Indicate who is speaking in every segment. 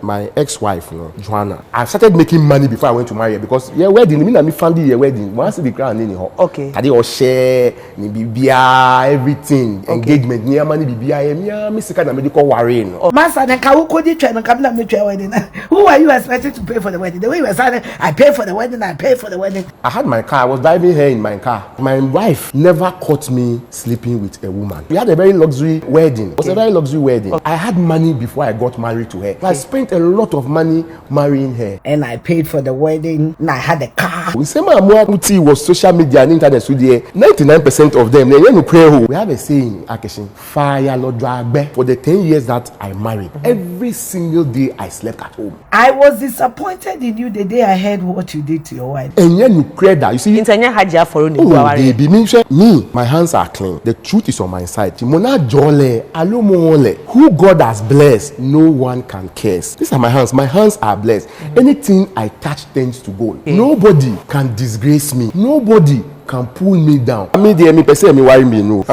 Speaker 1: My ex-wife, Joanna, I started making money before I went to marry her because wedding, me family wedding. Once the crown in her.
Speaker 2: Okay.
Speaker 1: I did all share, everything, engagement, near money, me sick and medical worrying.
Speaker 3: Master, then can we try and come down to your wedding? Who are you expected to pay for the wedding? The way you were saying, I pay for the wedding, I pay for the wedding.
Speaker 1: I had my car, I was driving her in my car. My wife never caught me sleeping with a woman. We had a very luxury wedding. It was a very luxury wedding. I had money before I got married to her. I spent a lot of money marrying her.
Speaker 3: And I paid for the wedding, and I had a car.
Speaker 1: We say my was social media and internet. So 99% of them, we have a saying, fire Lord drag for the 10 years that I married. Every single day I slept at home.
Speaker 3: I was disappointed in you the day I heard what you did to your wife.
Speaker 1: And you create that. You see, me, my hands are clean. The truth is on my side. Who God has blessed, no one can curse. These are my hands. My hands are blessed. Anything I touch tends to gold. Nobody can disgrace me. Nobody can pull me down. I'm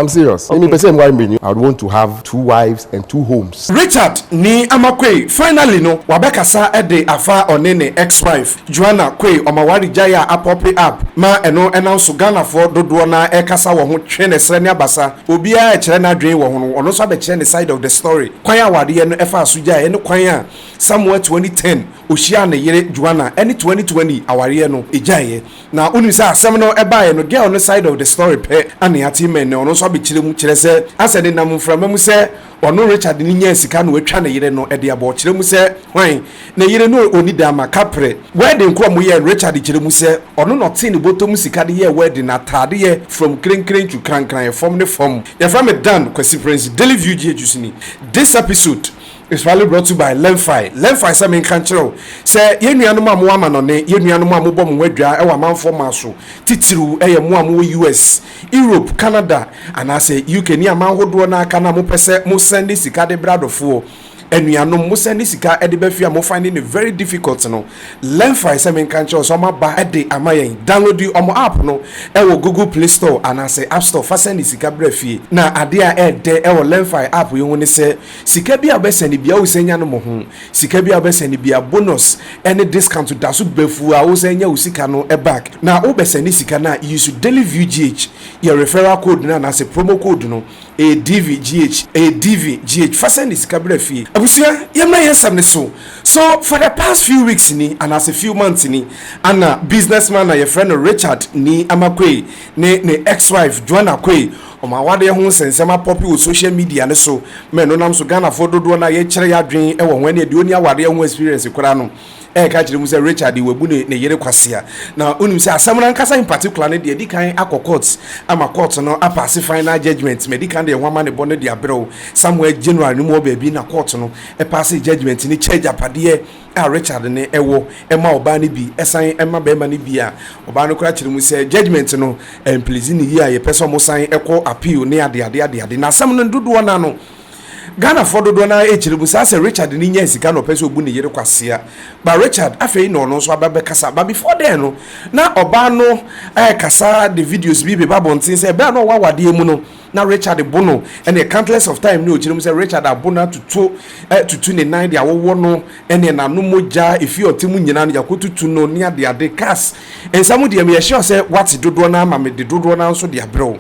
Speaker 1: serious. I would want to have 2 wives and 2 homes.
Speaker 4: Richard ni amakwe finally no wabekasa ede afa onene ex-wife Joanna Kwe omawari jaya apopi up ma eno announce Ghana for dodo na ekasa wo ho twe ne sre ne abasa obia e kire na dwen wo ho ono so abekire ne side of the story kwan awade no efa asuja eno kwan a Samuel 2010 oshia ne yere Joanna eni 2020 aware no ejaye na unu sa asem no eba no girl on the side of the story pe ane ati men ono so abekire mu kire se asede na mframa mu se ono Richard ni nya sika no atwa ne yere no ede abo kire mu se hwan na yere no oni da makapre wedding kro mu ye Richard kire mu se ono no tin botom sika de ye wedding na tade ye from kren to kran from the form ya from it done kwesi prince daily view GHUSini. This episode is finally brought to you by Lemfi say men kan kire say ye nuanu ma mo ama no ne ye nuanu ma mo bom wadwa e wa manfo maso titiru e ye mo am US Europe Canada and I say UK ni amanhodo na aka na mo pese mo send sika de bradofo enuanom mo send sika e de bafia mo finding it very difficult no Lemfi say men kan kire so ma ba e de amayen download you omo app no e wo Google Play Store and I say App Store fa send sika brafie na ade a e de e wo Lemfi app yo woni se sika bi abesani bia wo senya no mo ho sika bi abesani bia bonus any discount da so befu a wo senya wo sika no e back na wo besani sika na use daily view GH your referral code na say promo code no ADVGH fa send sika brafie abusia yemna yensam ne so for the past few weeks ni and as a few months ni ana businessman na your friend Richard ni amakwe ne ex-wife Joanna Kwe omawade ho sensema popi wo social media ne so men no nam so Ghana for dodo na ye kire ya dwen e wo hwane de oni awade ho experience kura no ka kire mu se Richard webu ne yere kwasea na onim se asamna nkasa in particular ne de dikan akọ ama court no apase final judgment medical de hwama ne bone de abrew somewhere January no mo baabi na court no pass judgment ni charge apade Richard ne ewo ema oba ne bi esan ema be ma ne bi a oba no kura kire mu se judgment no please ni yi a ye person mo san ekọ appeal ne ade na asam no dodo na no Ghana for dodo na echiribu sa se Richard ni nya sika no pese obu ne yere kwasea ba Richard afei no no so ababe kasa ba before then no na oba no kasa the videos bi ba bontin se be no wawade mu no na Richard bono and a countless of time no echiribu se Richard abona to ne 9 dia wo no ene na no moja efi otimu nyina no yakotutu no ne ade cast en samu de me sure say what dodo na ma me de dodo na so de abrew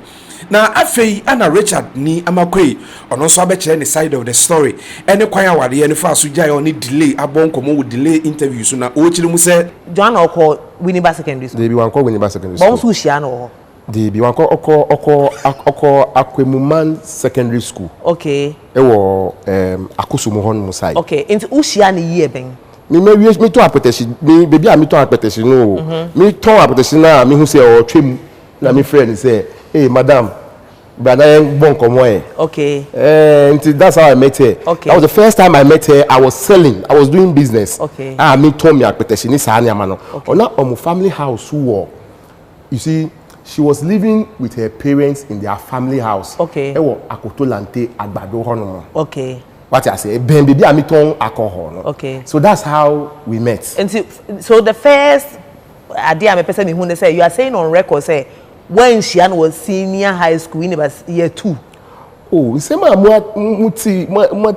Speaker 4: na afei ana Richard ni amakwe ono so abekire ne side of the story ene kwan awade ene fa so jai oni delay abonkomo wo delay interviews na o chire mu se
Speaker 2: Joanna okọ Winneba secondary school
Speaker 1: they be wan call Winneba secondary school
Speaker 2: bon so hia no
Speaker 1: they be wan call okọ Akwemuman secondary school
Speaker 2: okay
Speaker 1: e wo Akosumu hon mu side
Speaker 2: okay into u hia ne ye ben
Speaker 1: me to apetesi me baby a me to apetesi no me to apetesi na me hu se o twem na me friend say hey madam brother bonkomo
Speaker 2: okay
Speaker 1: that's how I met her.
Speaker 2: Okay.
Speaker 1: That was the first time I met her. I was selling, I was doing business.
Speaker 2: Okay.
Speaker 1: Me told me akpetesi ni sa anya mano ona omo family house who you see she was living with her parents in their family house.
Speaker 2: Okay.
Speaker 1: E wo Akotolante Agbado hono.
Speaker 2: Okay.
Speaker 1: What I say ben baby a me ton alcohol no.
Speaker 2: Okay.
Speaker 1: So that's how we met.
Speaker 2: And so the first idea me person who say you are saying on record say when Shian was senior high school in year 2
Speaker 1: Oh, say ma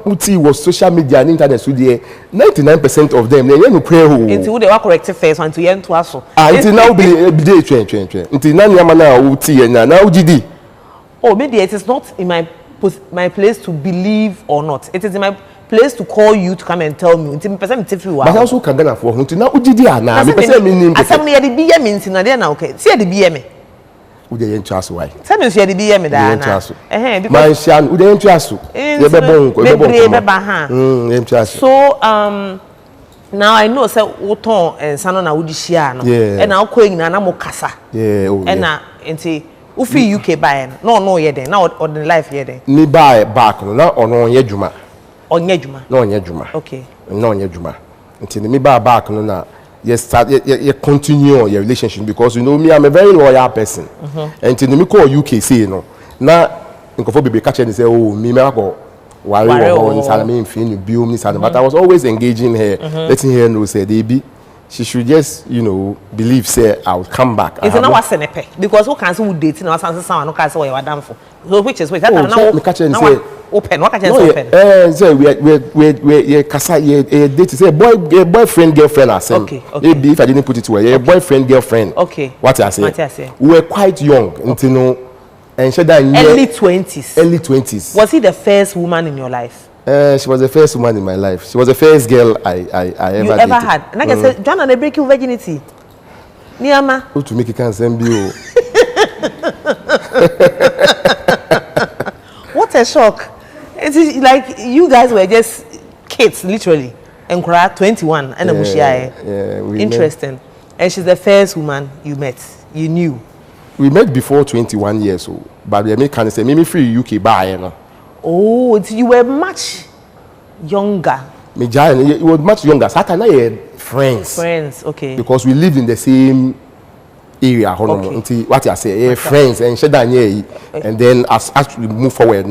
Speaker 1: muti was social media and internet so there 99% of them they no pray ho.
Speaker 2: Until they were corrected first and to yen to us.
Speaker 1: Until now be day train. Until now nyama na uti na ugidi.
Speaker 2: Oh, maybe it is not in my place to believe or not. It is in my place to call you to come and tell me. Until person if you are.
Speaker 1: But also can gana for until now ugidi ana. Me person me name.
Speaker 2: Asam ni yadi biye me ntina dey na okay. See yadi biye me.
Speaker 1: Ude yen chaso why?
Speaker 2: Tell me yadi biye me da na.
Speaker 1: Because man shan ude yen chaso. Ye be bon ko. Yen chaso.
Speaker 2: So now I know say woton ensano na wudi hia no. E na akọ nyina na mo kasa.
Speaker 1: Yeah, oh.
Speaker 2: E na enti ufi UK buy no ye den na ordinary life ye den.
Speaker 1: Me buy back no na ono ye dwuma.
Speaker 2: Onye dwuma.
Speaker 1: No onye dwuma.
Speaker 2: Okay.
Speaker 1: No onye dwuma. Until me buy back no na you start you continue your relationship because you know me I'm a very loyal person. Until me call UK say no. Na nkofo bebe catch and say oh me go worry on salami infin you build me salami but I was always engaging her letting her know say they be she should just believe say I will come back.
Speaker 2: It's not what senepe because who can say we date now sans someone no can say what you done for. So which is that now
Speaker 1: me catch and say
Speaker 2: open what can say open.
Speaker 1: Say we kasa date say boyfriend girlfriend asem. Maybe if I didn't put it to her boyfriend girlfriend.
Speaker 2: Okay.
Speaker 1: What I say? We were quite young until and she died
Speaker 2: early 20s.
Speaker 1: Early 20s.
Speaker 2: Was he the first woman in your life?
Speaker 1: She was the first woman in my life. She was the first girl I ever
Speaker 2: had. And I said, John, they break your virginity. Niama.
Speaker 1: Who to make it can send you?
Speaker 2: What a shock! It is like you guys were just kids, literally. And 21 and interesting. Met. And she's the first woman you met. You knew.
Speaker 1: We met before 21 years old, but we can say maybe free UK buy no.
Speaker 2: Oh, you were much younger.
Speaker 1: It was much younger. Saturday I had friends.
Speaker 2: Friends, okay.
Speaker 1: Because we lived in the same area. Okay. What I say, friends and and then as we move forward,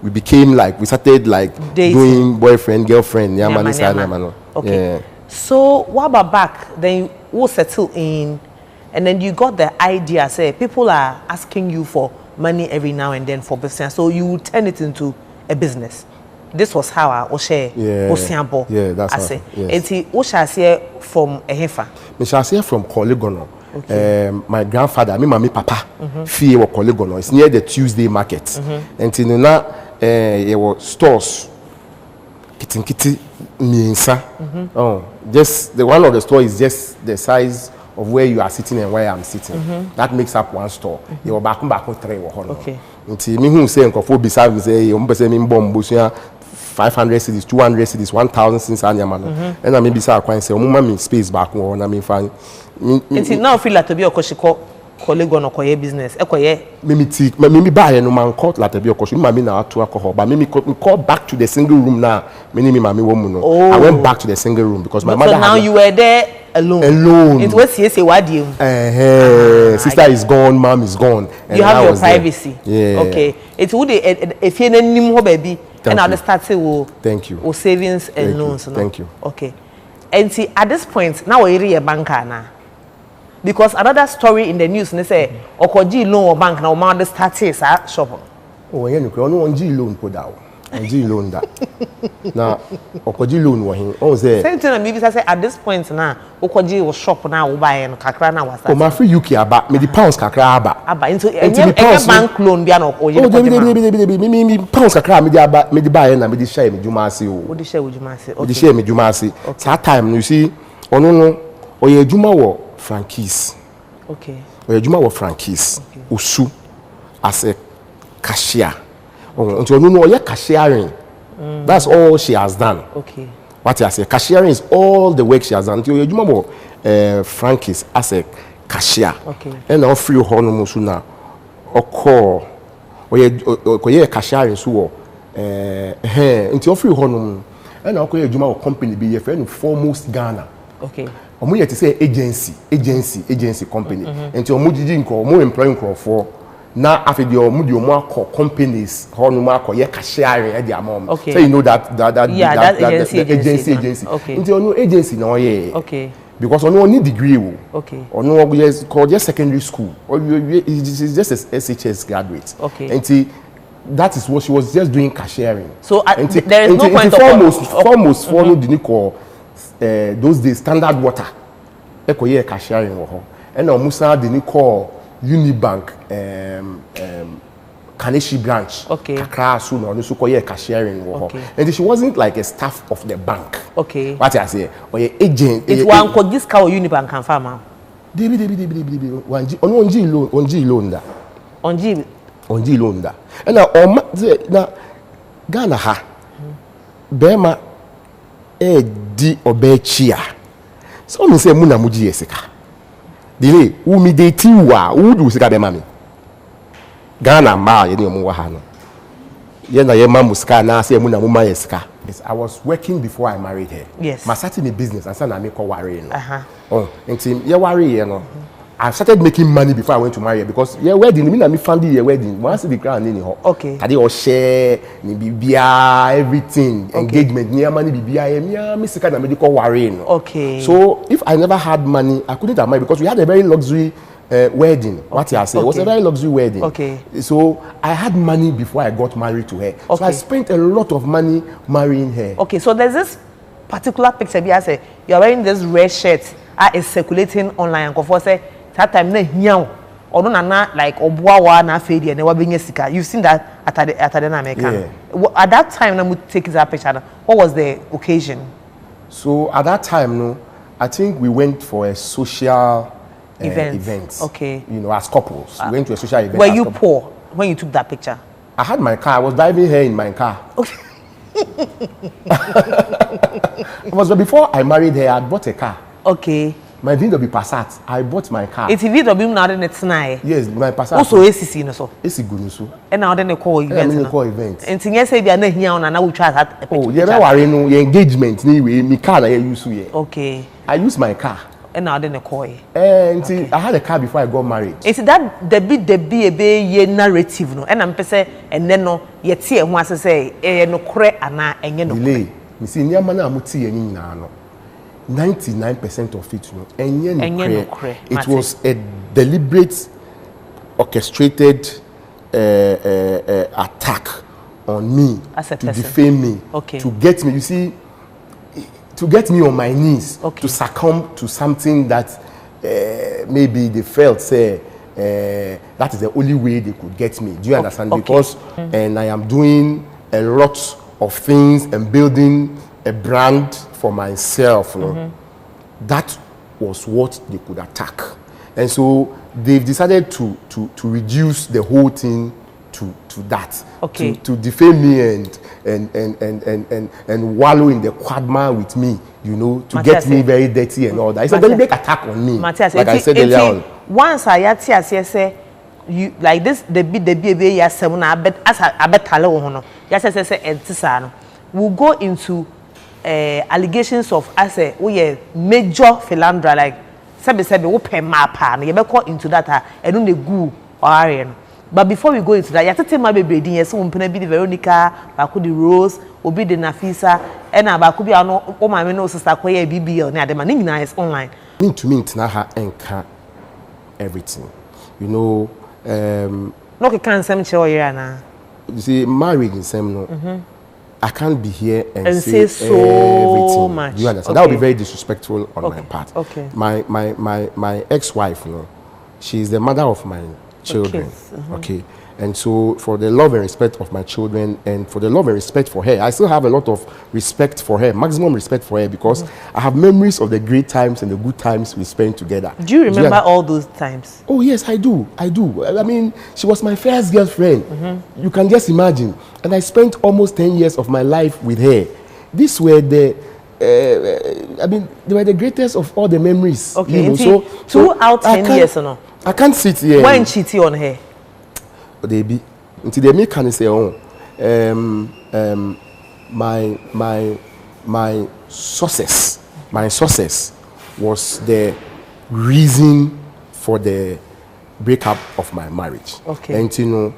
Speaker 1: we became like we started like dating. Doing boyfriend, girlfriend,
Speaker 2: Okay.
Speaker 1: Yeah.
Speaker 2: So what about back? Then you will settle in. And then you got the idea, say, people are asking you for money every now and then for business. So you turn it into a business. This was how I Oshe Osiambo.
Speaker 1: Yeah, that's
Speaker 2: I say. Yes. And Osha say from Ehefa.
Speaker 1: Me shall say from Kolegono.
Speaker 2: Okay.
Speaker 1: My grandfather, me mama, papa, fee wa Kolegono. It's near the Tuesday market. And in there were stores. Kitty miensa. Oh, just the one of the store is just the size of where you are sitting and where I'm sitting. That makes up one store. You were back 3 or
Speaker 2: okay.
Speaker 1: Until me who say nkofo beside me say you say me bomb 500 cedis, 200 cedis, 1,000 cedis anyamano. And I maybe say I say me space back one I mean fine.
Speaker 2: Until now feel like to be a koshiko colleague on a business.
Speaker 1: Me buy no man call like to be a koshi. Me na to alcohol, but me call back to the single room now. Me mama woman. I went back to the single room because my mother.
Speaker 2: So now you were there. Alone. It was say what you.
Speaker 1: Sister is gone, mom is gone.
Speaker 2: You have your privacy.
Speaker 1: Yeah.
Speaker 2: Okay. It would if you need more baby. And I'll start say
Speaker 1: thank you.
Speaker 2: Or savings and loans.
Speaker 1: Thank you.
Speaker 2: Okay. And see at this point now we're a banker now. Because another story in the news they say Okoji loan or bank now man start say shop.
Speaker 1: Oh yeah, no one G loan put out. G loan that. Now Okoji loan was him. Oh say.
Speaker 2: Same thing maybe say at this point now Okoji was shop now we buy and kakra now was.
Speaker 1: Oh my free UK aba me the pounds kakra aba.
Speaker 2: Aba into bank loan be no oye.
Speaker 1: Oh me pounds kakra me the buy na me the share me dwuma ase o.
Speaker 2: What the share with dwuma ase?
Speaker 1: Okay. The share me dwuma ase. That time you see ono no oye dwuma wo franchise.
Speaker 2: Okay.
Speaker 1: Oye dwuma wo franchise. Osu as a cashier. Until no no cashiering. That's all she has done.
Speaker 2: Okay.
Speaker 1: What I say, cashiering is all the work she has done. Until you remember, Frank is as a cashier.
Speaker 2: Okay.
Speaker 1: And now free honor musuna, or call, or ye cashiering so. Until free honor, and now you Juma company be your friend foremost Ghana.
Speaker 2: Okay.
Speaker 1: Or more to say agency company. Until Mujin call more employing for. Now after your more companies, how no more ye cashiering at their mom.
Speaker 2: Okay.
Speaker 1: So you know that agency.
Speaker 2: Okay.
Speaker 1: Until no agency no yeah.
Speaker 2: Okay.
Speaker 1: Because on no need degree.
Speaker 2: Okay.
Speaker 1: Or no yes called just secondary school. Or you is just as SHS graduate.
Speaker 2: Okay.
Speaker 1: Until that is what she was just doing cashiering.
Speaker 2: So there is no point of
Speaker 1: foremost follow the call those days standard water. Eko ye cashiering wo ho. And now Musa the call Unibank Kaneshi branch.
Speaker 2: Okay.
Speaker 1: Kakra so no so call ye cashiering wo ho. And she wasn't like a staff of the bank.
Speaker 2: Okay.
Speaker 1: What I say? Or ye agent.
Speaker 2: It one call this car Unibank can farm.
Speaker 1: Debi onji loan da. Onji loan da. And now Ghana ha bema di obechia. So me say muna muji esika. Dile u mi de ti wa u du sika be mami. Ghana ma ye ni omo wa ha no. Ye na ye ma musika na say muna mu ma esika. Yes, I was working before I married her.
Speaker 2: Yes.
Speaker 1: I started a business and I make her worry. Oh, and you worry, you know. I started making money before I went to marry her because your wedding, me family your wedding. Once the ground in her.
Speaker 2: Okay.
Speaker 1: Tadi all share, ni bibia, everything, engagement, near money bibia, me sika na medical worry.
Speaker 2: Okay.
Speaker 1: So if I never had money, I couldn't have married because we had a very luxury wedding. What I say, it was a very luxury wedding.
Speaker 2: Okay.
Speaker 1: So I had money before I got married to her.
Speaker 2: Okay.
Speaker 1: So I spent a lot of money marrying her.
Speaker 2: Okay, so there's this particular picture I say you're wearing this red shirt is circulating online and for say that time na hiao or no na like obuawa na fedi and wabinye sika. You've seen that at the American.
Speaker 1: Yeah.
Speaker 2: At that time na take that picture. What was the occasion?
Speaker 1: So at that time, no, I think we went for a social event.
Speaker 2: Okay.
Speaker 1: You know, as couples. We went to a social event.
Speaker 2: Were you poor when you took that picture?
Speaker 1: I had my car. I was driving her in my car.
Speaker 2: Okay.
Speaker 1: It was before I married her, I bought a car.
Speaker 2: Okay.
Speaker 1: My VW Passat. I bought my car.
Speaker 2: It's VW now in it's nine.
Speaker 1: Yes, my Passat.
Speaker 2: Also ACC no so.
Speaker 1: It's good so.
Speaker 2: And now then they call event.
Speaker 1: They call event.
Speaker 2: And thing say be na here on na we try that.
Speaker 1: Oh, yeah, no worry no, your engagement anyway, my car I use here.
Speaker 2: Okay.
Speaker 1: I use my car.
Speaker 2: And now then they call.
Speaker 1: And I had a car before I got married.
Speaker 2: It's that the be a ye narrative no. And I'm say and then no yet see who as say no correct ana enye no.
Speaker 1: Delay. Me see nyama na amuti ye nyina no. 99% of it no enye no correct. It was a deliberate orchestrated attack on me to defame me, to get me, you see, to get me on my knees, to succumb to something that maybe they felt say that is the only way they could get me. Do you understand? Because and I am doing a lot of things and building a brand for myself. You know? That was what they could attack. And so they've decided to reduce the whole thing to that, to defame me and wallow in the quagmire with me, you know, to Matthias get me very dirty and all that. It's a deliberate attack on me.
Speaker 2: Matthias,
Speaker 1: like I said earlier on.
Speaker 2: Once I say you like this, the baby yes, I bet talo hono. Yes, we'll go into allegations of as a major philanderer like sabi we pay mapa you be call into that and don't go or but before we go into that you have to tell my baby yes so be the Veronica baku the Rose obi the Nafisa and baku bi ano o ma me no sister ko ye BBL na dem na is online
Speaker 1: to me na ha enka everything you know
Speaker 2: no can sem che o here na
Speaker 1: you see marriage in sem no I can't be here and say
Speaker 2: so
Speaker 1: everything.
Speaker 2: much.
Speaker 1: You understand? That would be very disrespectful on my part.
Speaker 2: Okay.
Speaker 1: My ex-wife, you know, she is the mother of my children. Okay. And so for the love and respect of my children and for the love and respect for her, I still have a lot of respect for her, maximum respect for her because I have memories of the great times and the good times we spent together.
Speaker 2: Do you remember all those times?
Speaker 1: Oh yes, I do. I mean, she was my first girlfriend. You can just imagine. And I spent almost 10 years of my life with her. These were the they were the greatest of all the memories.
Speaker 2: Okay,
Speaker 1: you know?
Speaker 2: so out 10 years or no?
Speaker 1: I can't sit here.
Speaker 2: When cheating on her?
Speaker 1: They be until they make can say my success was the reason for the breakup of my marriage.
Speaker 2: Okay.
Speaker 1: And you know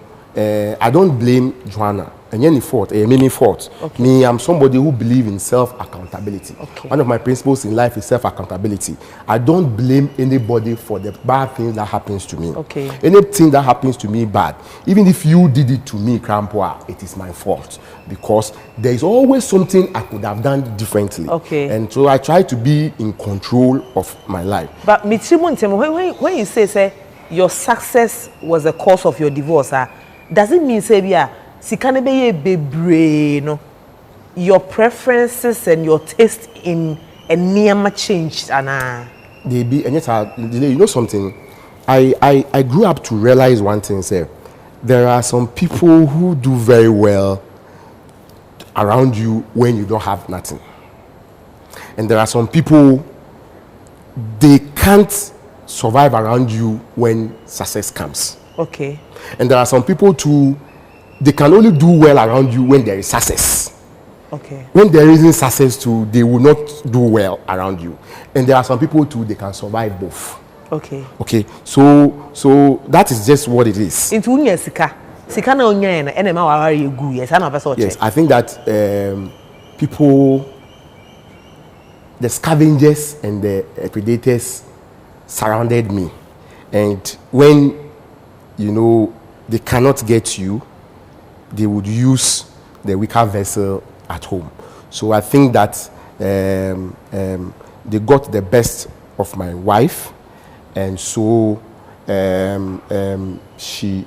Speaker 1: I don't blame Joanna any fault, many fault.
Speaker 2: Okay.
Speaker 1: Me, I'm somebody who believes in self-accountability.
Speaker 2: Okay.
Speaker 1: One of my principles in life is self-accountability. I don't blame anybody for the bad things that happens to me.
Speaker 2: Okay.
Speaker 1: Anything that happens to me bad, even if you did it to me, Krampua, it is my fault because there is always something I could have done differently.
Speaker 2: Okay.
Speaker 1: And so I try to be in control of my life.
Speaker 2: But when you say your success was the cause of your divorce, does it mean say no, your preferences and your taste in a niyama changed
Speaker 1: They be and yet you know something. I grew up to realize one thing, say there are some people who do very well around you when you don't have nothing. And there are some people they can't survive around you when success comes.
Speaker 2: Okay.
Speaker 1: And there are some people too, they can only do well around you when there is success.
Speaker 2: Okay.
Speaker 1: When there isn't success too, they will not do well around you. And there are some people too, they can survive both.
Speaker 2: Okay.
Speaker 1: Okay. So that is just what it is.
Speaker 2: Into unya sika na unya na ene ma wawari egu yes ana person check.
Speaker 1: Yes, I think that people, the scavengers and the predators surrounded me, and when you know they cannot get you, they would use the weaker vessel at home. So I think that they got the best of my wife, and so she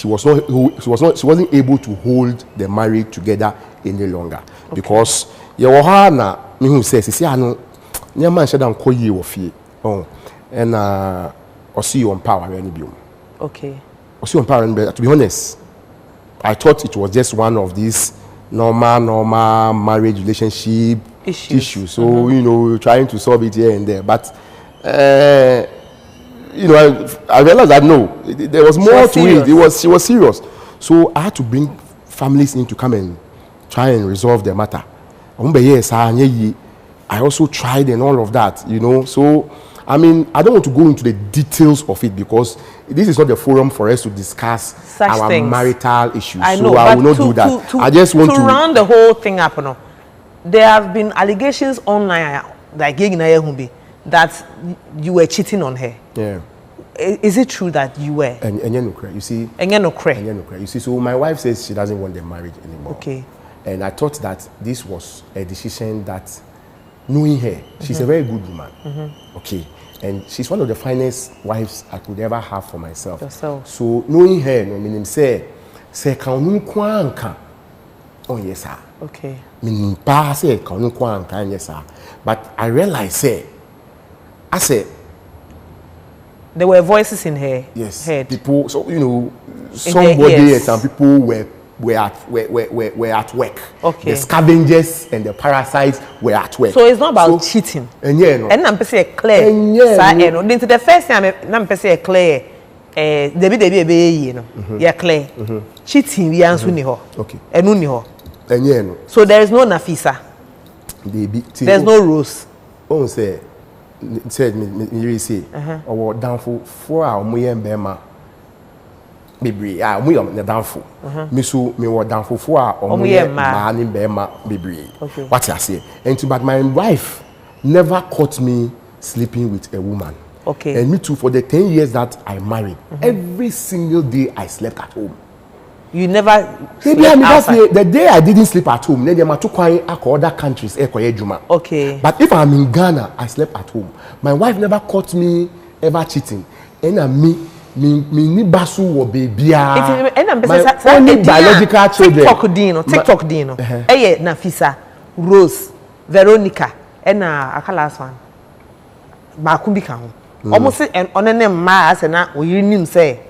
Speaker 1: wasn't able to hold the marriage together any longer. Okay. Because na me who says see ano nyama nhyɛ da nkɔ yie wɔ fie and ɔsi you on power any biom.
Speaker 2: Okay.
Speaker 1: ɔsi on power, but to be honest, I thought it was just one of these normal marriage relationship issues. So you know, trying to solve it here and there, but you know, I realized that no, there was more to it. She was serious. So I had to bring families in to come and try and resolve the matter. I also tried and all of that, you know. So I mean, I don't want to go into the details of it because this is not the forum for us to discuss our marital issues.
Speaker 2: I know,
Speaker 1: so I will not do that. I just want to
Speaker 2: round the whole thing up. No, there have been allegations online, like that you were cheating on her.
Speaker 1: Yeah.
Speaker 2: Is it true that you were?
Speaker 1: And you see. You see, so my wife says she doesn't want the marriage anymore.
Speaker 2: Okay.
Speaker 1: And I thought that this was a decision that, knowing her, she's a very good woman. Okay. And she's one of the finest wives I could ever have for myself.
Speaker 2: Yourself.
Speaker 1: So knowing her, no meaning say kaunu kwanka. Oh yes, sir.
Speaker 2: Okay.
Speaker 1: Meaning pa say kaunu kwanka, yes, sir. But I realized I said
Speaker 2: there were voices in her head.
Speaker 1: People, so you know, somebody and some people were at work.
Speaker 2: Okay.
Speaker 1: The scavengers and the parasites were at work.
Speaker 2: So it's not about cheating.
Speaker 1: And yeah, no.
Speaker 2: And I'm saying clear.
Speaker 1: And yeah,
Speaker 2: no. Then the first time I'm saying clear. You know, yeah, clear. Cheating, we answer ni ho.
Speaker 1: Okay.
Speaker 2: And no ni ho.
Speaker 1: And yeah, no.
Speaker 2: So there is no Nafisa. There's no Rose.
Speaker 1: Oh, said me really say or downfall for our moyen bema baby we am the downfall me so me were downfall for our moyen man in bema baby what I say and to but my wife never caught me sleeping with a woman.
Speaker 2: Okay.
Speaker 1: And me too, for the 10 years that I married, every single day I slept at home.
Speaker 2: You never
Speaker 1: Maybe the day I didn't sleep at home, then I took other countries.
Speaker 2: Okay.
Speaker 1: But if I'm in Ghana, I slept at home. My wife never caught me ever cheating. And me ni basu wo baby. My only biological children.
Speaker 2: TikTok dino. Eye Nafisa, Rose, Veronica, and last one. Makumbi ka ho. Almost on a name ma say na we nim say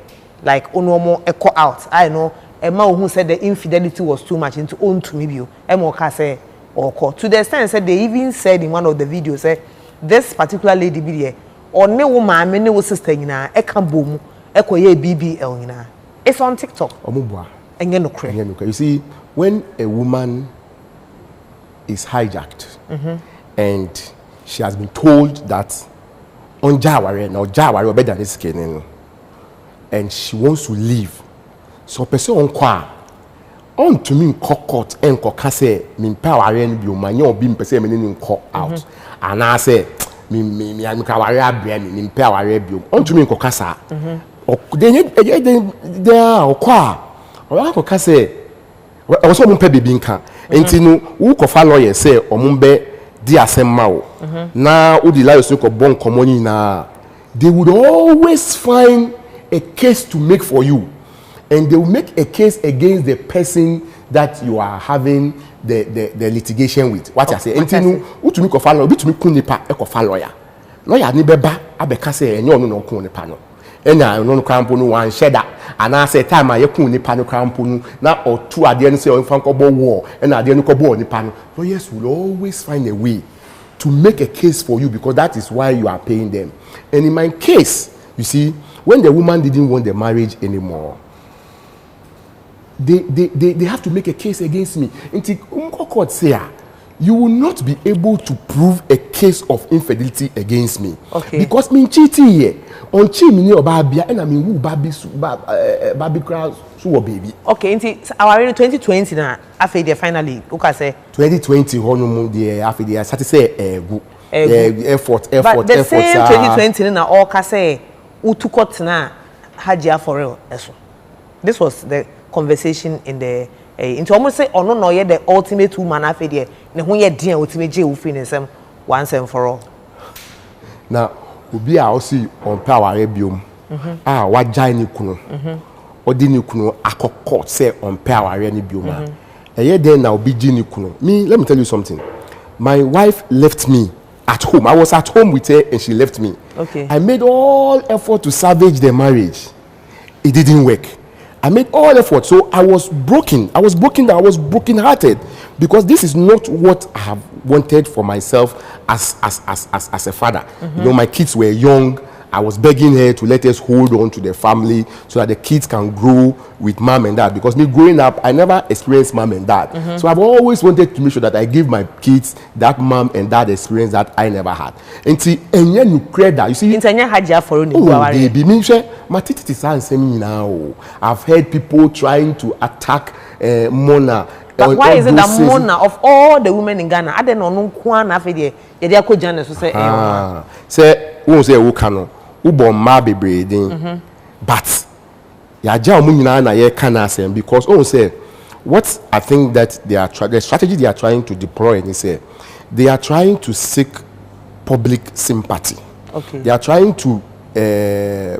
Speaker 2: like onomo echo out. I know Emma who said the infidelity was too much into own to me bio. Emma ka say or to the extent said they even said in one of the videos say this particular lady be there or ne woman me ne wo sister nyina e ka bomu e koye BBL nyina. It's on TikTok.
Speaker 1: Omubua.
Speaker 2: Enye no kre.
Speaker 1: You see, when a woman is hijacked and she has been told that on Jawari now Jawari better than this skin and she wants to leave. So person on kwa on to me court and say me power and be my young being per se meaning out. And I say me I'm kawari brand me power review. On to me kokasa. They are kwa. Or kokase. I was so baby nka. Enti no wo kofa lawyer say omumbe di asema o. Na wo di lawyer so ko bon komoni na. They would always find a case to make for you. And they will make a case against the person that you are having the litigation with. What I say? Entinu, utumi ko follow, bitumi kunipa e ko follow ya. Lawyer ni beba abeka say enyo no kunipa no. Ena no krampo no wan sheda. Ana say time a ye kunipa no krampo no na otu ade no say o fan ko bo war. Ena ade no ko bo nipa no. Lawyers will always find a way to make a case for you because that is why you are paying them. And in my case, you see, when the woman didn't want the marriage anymore, they have to make a case against me. Until court say, you will not be able to prove a case of infidelity against me.
Speaker 2: Okay.
Speaker 1: Because me cheating here. On chi me ni obabia and I mean who baby crowd so baby.
Speaker 2: Okay, our 2020 na after finally, okay say
Speaker 1: 2020 hono the after the start say effort.
Speaker 2: But the same 2020 na all ka say utukot na hajia for real. This was the conversation in the into almost say ono no ye the ultimate woman after there ne ho ye den ultimate je wo fi ne sem once and for all.
Speaker 1: Now obi a osi on power biom wagya ni kunu odi ni kunu akokọ say on power ni biom eye den na obi gi ni kunu. Me, let me tell you something. My wife left me at home. I was at home with her and she left me.
Speaker 2: Okay.
Speaker 1: I made all effort to salvage the marriage. It didn't work. I made all effort. So I was broken. I was broken-hearted because this is not what I have wanted for myself as a father. You know, my kids were young. I was begging her to let us hold on to the family so that the kids can grow with mom and dad. Because me growing up, I never experienced mom and dad. So I've always wanted to make sure that I give my kids that mom and dad experience that I never had. And see, and you create that. You see, baby, me say, my titi now. I've heard people trying to attack Mona.
Speaker 2: But why is it that Mona, of all the women in Ghana, I don't know who na afedi ye dey ko Ghana so say
Speaker 1: say who say who can who ma bebre din but ya ja omu nyina na ye kan asem because who say what I think that the strategy they are trying to deploy is say they are trying to seek public sympathy.
Speaker 2: Okay.
Speaker 1: They are trying to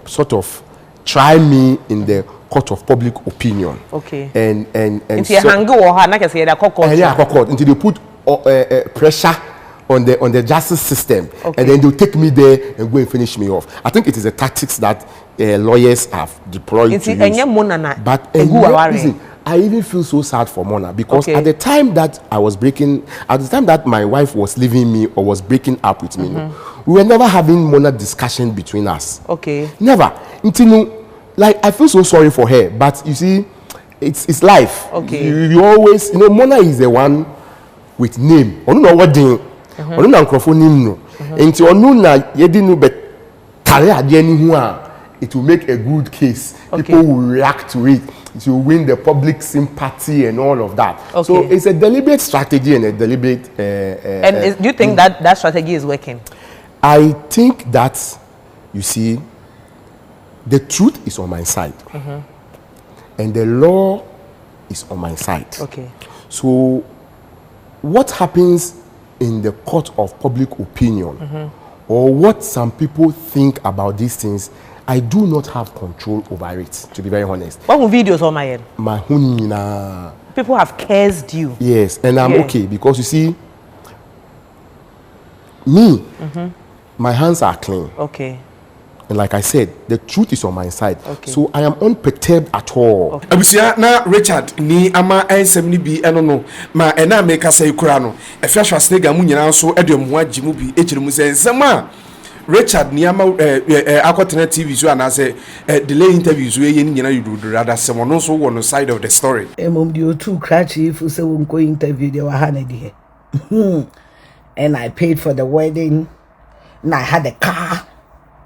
Speaker 1: sort of try me in the court of public opinion.
Speaker 2: Okay.
Speaker 1: And
Speaker 2: so,
Speaker 1: until they put pressure on the justice system, okay. And then they'll take me there and go and finish me off. I think it is a tactics that lawyers have deployed to use. But listen, I even feel so sad for Mona because at the time that my wife was leaving me or was breaking up with me, we were never having Mona discussion between us.
Speaker 2: Okay.
Speaker 1: Never. Until like I feel so sorry for her, but you see, it's life.
Speaker 2: Okay.
Speaker 1: You always, Mona is the one with name. I don't know what name. I don't know microphone name no. Until I know na yedinu bet tare adeni hu it will make a good case.
Speaker 2: Okay.
Speaker 1: People will react to it. It will win the public sympathy and all of that.
Speaker 2: Okay.
Speaker 1: So it's a deliberate strategy and a deliberate.
Speaker 2: Do you think that strategy is working?
Speaker 1: I think that, you see, the truth is on my side, and the law is on my side.
Speaker 2: Okay.
Speaker 1: So, what happens in the court of public opinion, or what some people think about these things, I do not have control over it. To be very honest.
Speaker 2: What videos on my end?
Speaker 1: My hunina.
Speaker 2: People have cursed you.
Speaker 1: Yes, and I'm okay because you see, me, my hands are clean.
Speaker 2: Okay.
Speaker 1: And like I said, the truth is on my side. Okay. So I am unperturbed at all.
Speaker 4: Okay. Abusia na Richard ni ama ensem ni bi eno no ma ena make say kura no e fia Schwarzenegger mu nyina so e de mu agimu bi e kire mu se ensem a Richard ni ama akotena TV so ana say delay interviews we ye ni nyina yudu rather sem no so wo no side of the story.
Speaker 3: Mom the two crash if say won go interview they were hana di and I paid for the wedding and I had a car.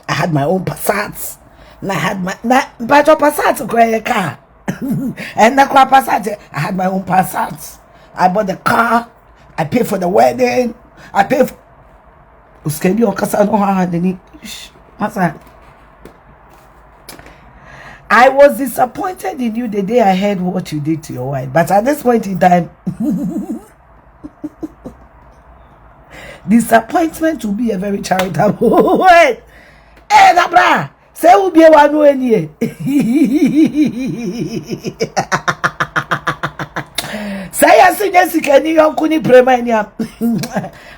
Speaker 3: I had my own Passats. And I had my Passat car. And the car Passat, I had my own Passat. I bought the car. I paid for the wedding. I paid for. I was disappointed in you the day I heard what you did to your wife. But at this point in time, disappointment will be a very charitable word. Hey, Nabra, say will be a one way near. Say I see Jessica, you couldn't premania.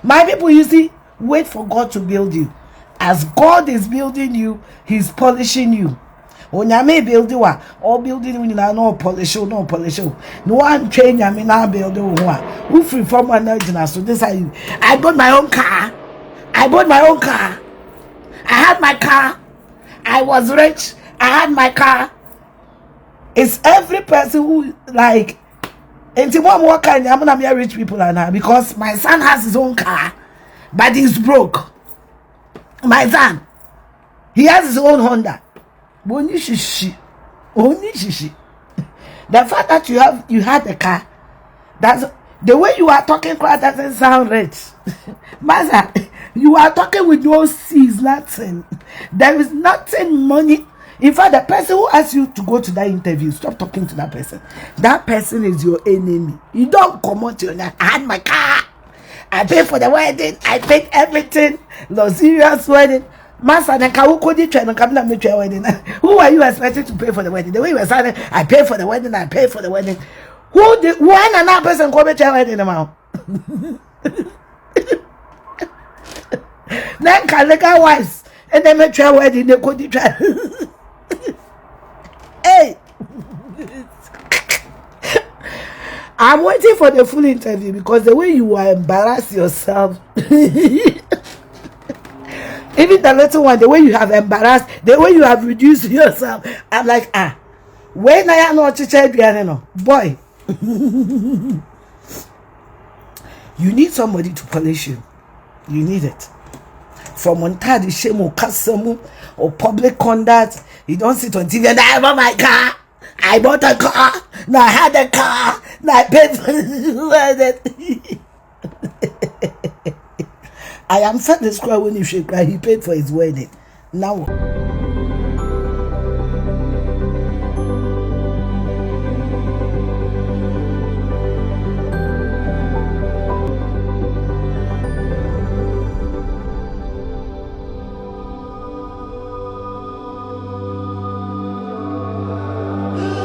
Speaker 3: My people, you see, wait for God to build you. As God is building you, He's polishing you. When you may build you, or building when you are no polish, no polish. No one train you, now build you. Who free from one original? So this I bought my own car. I bought my own car. I had my car. I was rich. I had my car. It's every person who like. And one more kind, I'm gonna be rich people now because my son has his own car, but he's broke. My son, he has his own Honda. Only shishi. The fact that you had the car, that's the way you are talking. Crowd doesn't sound rich, Master. You are talking with no C's, nothing. There is nothing money. In fact, the person who asked you to go to that interview, stop talking to that person. That person is your enemy. You don't come out to your I had my car. I paid for the wedding. I paid everything. Luxurious wedding. Master, who are you expecting to pay for the wedding? The way you were saying, I paid for the wedding. I paid for the wedding. When another person come to your wedding amount? Then can look at wives and then make your wedding. They could try. Hey, I'm waiting for the full interview because the way you are embarrassed yourself, even the little one, the way you have embarrassed, the way you have reduced yourself, I'm like, when I am not teacher, boy, you need somebody to polish you. You need it. From Montadi shame or customer or public conduct, you don't sit on TV and I bought my car. I bought a car. Now I had a car. Now I paid for it. I am satisfied when you should cry. He paid for his wedding. Now.